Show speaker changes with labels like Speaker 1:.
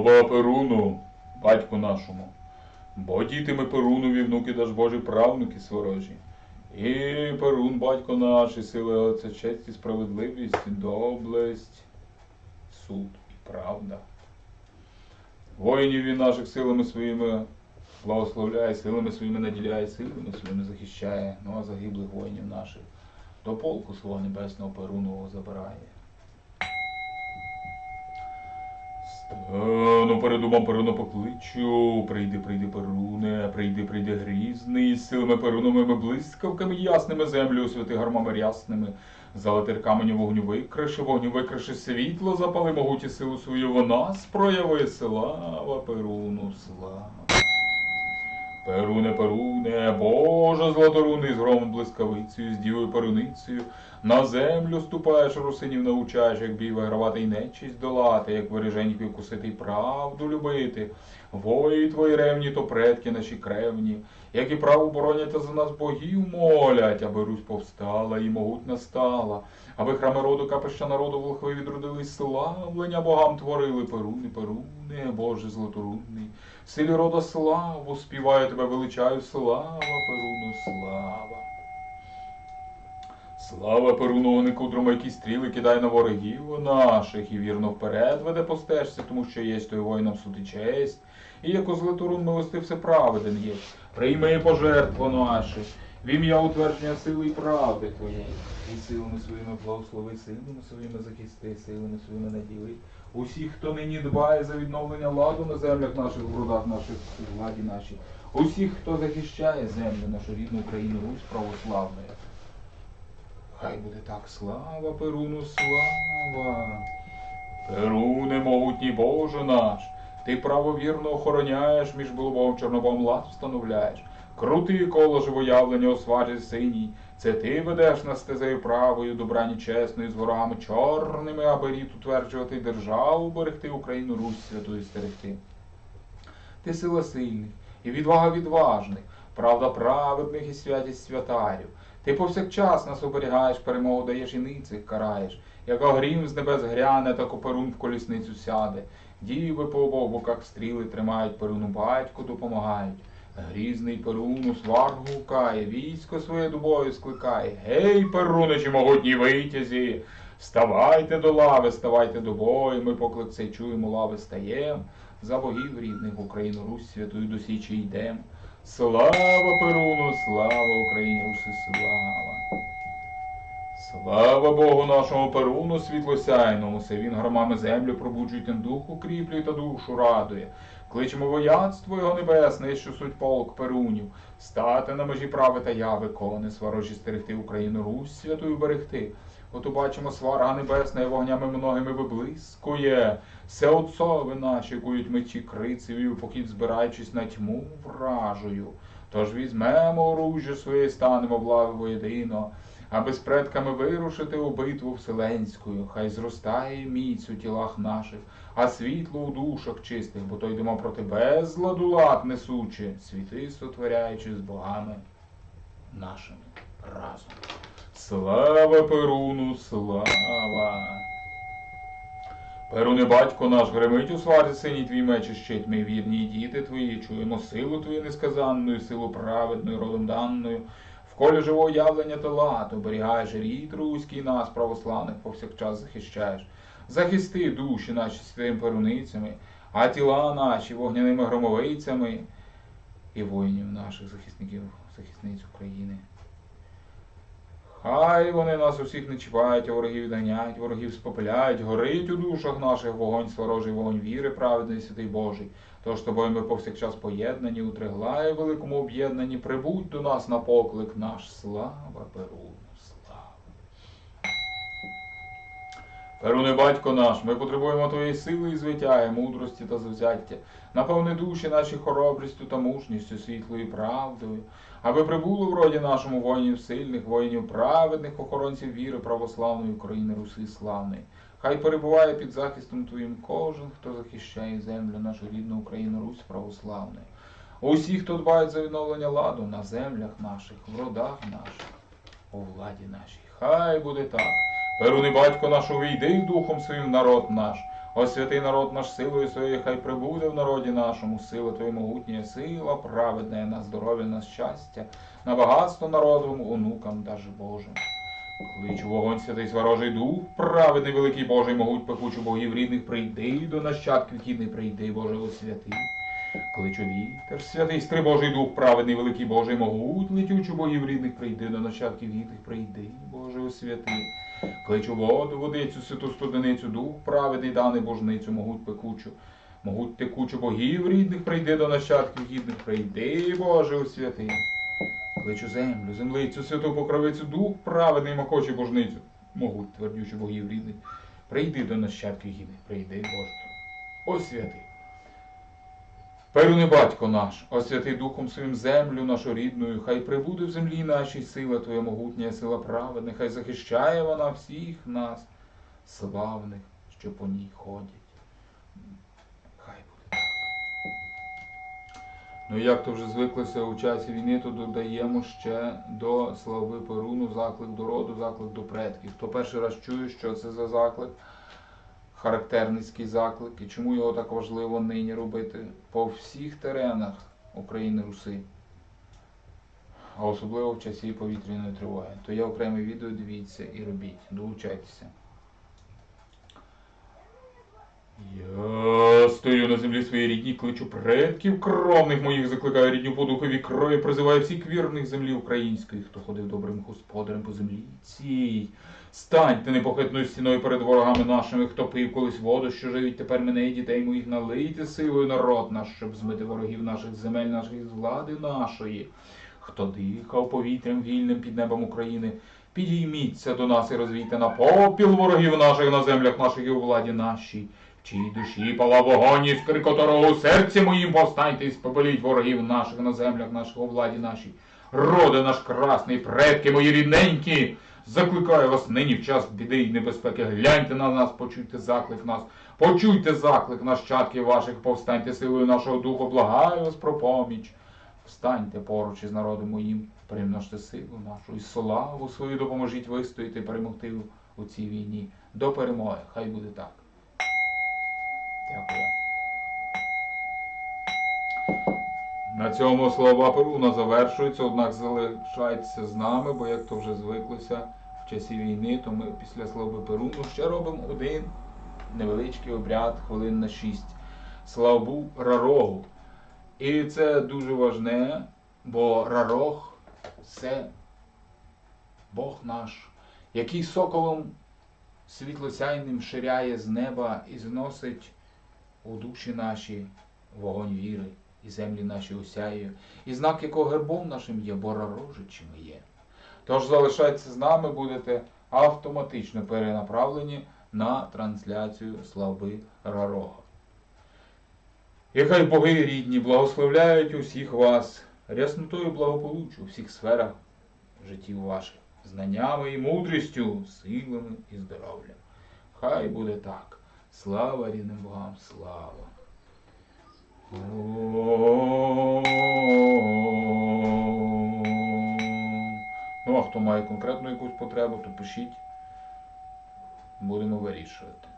Speaker 1: Слава Перуну, батьку нашому, бо діти ми Перунові, внуки даж Божі, правнуки сворожі. І Перун, батько наш, і сили Отця, честь і справедливість, доблесть, суд і правда. Воїнів він наших силами своїми благословляє, силами своїми наділяє, силами своїми захищає, ну а загиблих воїнів наших до полку свого небесного Перунового забирає. Стану перед умом Перуна покличу, прийди, прийди, Перуне, прийди, прийди грізний, з силами Перуновими блискавками ясними, землю освяти гармами рясними, залатир каменю вогню викриши, світло запали могуті силу свою, в нас прояви, слава Перуну, слава. Перуне, Перуне, Боже златорунний, з громом блискавицею, з дівою Перуницею, на землю ступаєш, русинів научаєш, як бій вигравати й нечість долати, як воріженьків кусити й правду любити. Вої твої ревні, то предки наші кревні, як і право боронять, за нас богів молять, аби Русь повстала і могутня стала, аби храми роду, капища народу волхви відродились, славлення богам творили. Перуне, Перуне, Боже златорунний, силі рода славу, співаю тебе, величаю, слава Перуну, слава. Слава Перуну, вогнику дромайкі стріли кидай на ворогів наших, і вірно вперед веде по стежці, тому що єсть той воїнам суд і честь. І як Златорун милости всеправеден є, прийми пожертву наші, в ім'я утвердження сили і правди твоєї. І силами своїми благослови, силами своїми захисти, силами своїми наділи. Усіх, хто нині дбає за відновлення ладу на землях наших, в родах наших, у владі нашій. Усіх, хто захищає землю, нашу рідну Україну, Русь православною. Хай буде так, слава Перуну, слава. Перуне, могутній Боже наш, ти правовірно охороняєш, між Голубом Чорнобом лад встановляєш. Крути коло живоявлення осважить синій, це ти ведеш нас стезею правою, добрані чесною, з ворами чорними, аби рід утверджувати державу, берегти Україну, Русь святою стерегти. Ти сила сильних і відвага відважних, правда праведних і святість святарів. Ти повсякчас нас оберігаєш, перемогу даєш і ницих караєш. Як грім з небес гряне, так у Перун в колісницю сяде. Діви по обох боках стріли тримають, Перуну батьку допомагають. Грізний Перуну сваргу гукає, військо своє до бою скликає. Гей, Перуничі, могутні витязі! Ставайте до лави, ставайте до бою, ми поклик цей чуємо, лави стаєм. За богів рідних Україну, Русь святою до січі йдем. Слава Перуну, слава Україні, Руси, слава! Слава Богу нашому Перуну світлосяйному, се він громами землю пробуджує, тим дух укріплює та душу радує. Кличемо вояцтво його небесне, що суть полк Перунів, стати на межі прави та яви, кони сварожі стерегти Україну, Русь святою берегти. От убачимо, сварга небесна і вогнями многими виблискує. Все отцови наші кують мечі крицеві, у похід збираючись на тьму вражою. Тож візьмемо оружжя своє, станемо в лави воєдино, аби з предками вирушити у битву вселенську. Хай зростає міць у тілах наших, а світло у душах чистих, бо то йдемо проти безладу лад несучи, світи сотворяючи з богами нашими разом. Слава Перуну, слава! Перуне, батько наш, гремить у сварі синій твій меч і щит, ми вірні діти твої, чуємо силу твою несказанною, силу праведною, родом даною. В колі живого явлення та лад, оберігаєш рід руський нас, православних, повсякчас захищаєш. Захисти душі наші святими перуницями, а тіла наші вогняними громовицями і воїнів наших захисників, захисниць України. Хай вони нас усіх не чіпають, а ворогів відганяють, ворогів спопиляють, горить у душах наших вогонь сворожий, вогонь віри праведний, святий Божий. Тож тобою ми повсякчас поєднані, у триглаї великому об'єднані, прибудь до нас на поклик наш, слава Перуну, слава. Перуне, батько наш, ми потребуємо твоєї сили і звитяги, мудрості та завзяття. Наповни душі наші хоробрістю та мужністю, світлою правдою, аби прибуло в роді нашому воїнів сильних, воїнів праведних, охоронців віри православної України, Руси славної. Хай перебуває під захистом твоїм кожен, хто захищає землю, нашу рідну Україну, Русь православної. Усі, хто дбають за відновлення ладу на землях наших, в родах наших, у владі нашій. Хай буде так. Перуне, батько наш, увійди духом своїм народ наш, Освяти народ наш силою своєю, хай прибуде в народі нашому сила Твоя могутня, сила праведна, на здоров'я, на щастя, на багатство народовому, онукам даже Божим. Кличу вогонь святий ворожий дух, праведний великий Божий, могуть пекучу богів рідних, прийди до нащадків хідних, прийди, Боже, освяти. Кличу вітер, святий стри Божий дух, праведний великий Божий, могуть летючу богів рідних, прийди до нащадків гідних, прийди, Боже, освяти. Кличу воду, водицю, святу студеницю, дух праведний, даний божницю, могуть пекучу, могуть текучу богів рідних, прийди до нащадків гідних, прийди, Боже, освяти. Кличу землю, землицю, святу покровицю, дух праведний, мокочу божницю, могуть твердючу богів рідних, прийди до нащадків гідних, прийди, Боже, освяти. Перуни батько наш, освяти духом своїм землю нашу рідною, хай прибуде в землі нашій сила Твоя могутня, сила праведна, хай захищає вона всіх нас, славних, що по ній ходять. Хай буде так. Ну як то вже звиклося у часі війни, то додаємо ще до слави Перуну заклик до роду, заклик до предків. Хто перший раз чує, що це за заклик, характерницький заклик, і чому його так важливо нині робити по всіх теренах України, Руси, а особливо в часі повітряної тривоги, то є окреме відео, дивіться і робіть, долучайтеся. Я стою на землі своїй рідній, кличу предків кровних моїх, закликаю рідню по духові крові, призиваю всіх вірних землі української, хто ходив добрим господарем по землі цій. Станьте непохитною стіною перед ворогами нашими, хто пив колись воду, що живіть тепер мене і дітей моїх, налийте силою народ наш, щоб змити ворогів наших земель наших з влади нашої. Хто дихав повітрям вільним під небом України, підійміться до нас і розвійте на попіл ворогів наших на землях наших і у владі нашій. В чиїй душі пала вогонь, іскри котрого у серці моїм повстаньте і спопеліть ворогів наших на землях наших у владі нашій. Роди наш красний, предки мої рідненькі, закликаю вас нині в час біди й небезпеки. Гляньте на нас, почуйте заклик нас, почуйте заклик нащадків ваших, повстаньте силою нашого духу, благаю вас про поміч. Встаньте поруч із народом моїм, примножте силу нашу і славу свою допоможіть вистояти, перемогти у цій війні. До перемоги, хай буде так. Дякую. На цьому слова Перуна завершуються, однак залишайтеся з нами, бо як то вже звиклося в часі війни, то ми після слова Перуну ще робимо один невеличкий обряд, хвилин на 6. Славу Рарогу. І це дуже важне, бо Рарог – це Бог наш, який соколом світлосяйним ширяє з неба і зносить у душі наші вогонь віри, і землі наші осяє, і знак якого гербом нашим є, бо рарожичами є. Тож залишайтеся з нами, будете автоматично перенаправлені на трансляцію слави Рарога. І хай боги рідні благословляють усіх вас ряснотою благополуччю у всіх сферах життів ваших, знаннями і мудрістю, силами і здоров'ям. Хай буде так. Слава рідним богам, слава! Ну, а хто має конкретну якусь потребу, то пишіть, будемо вирішувати.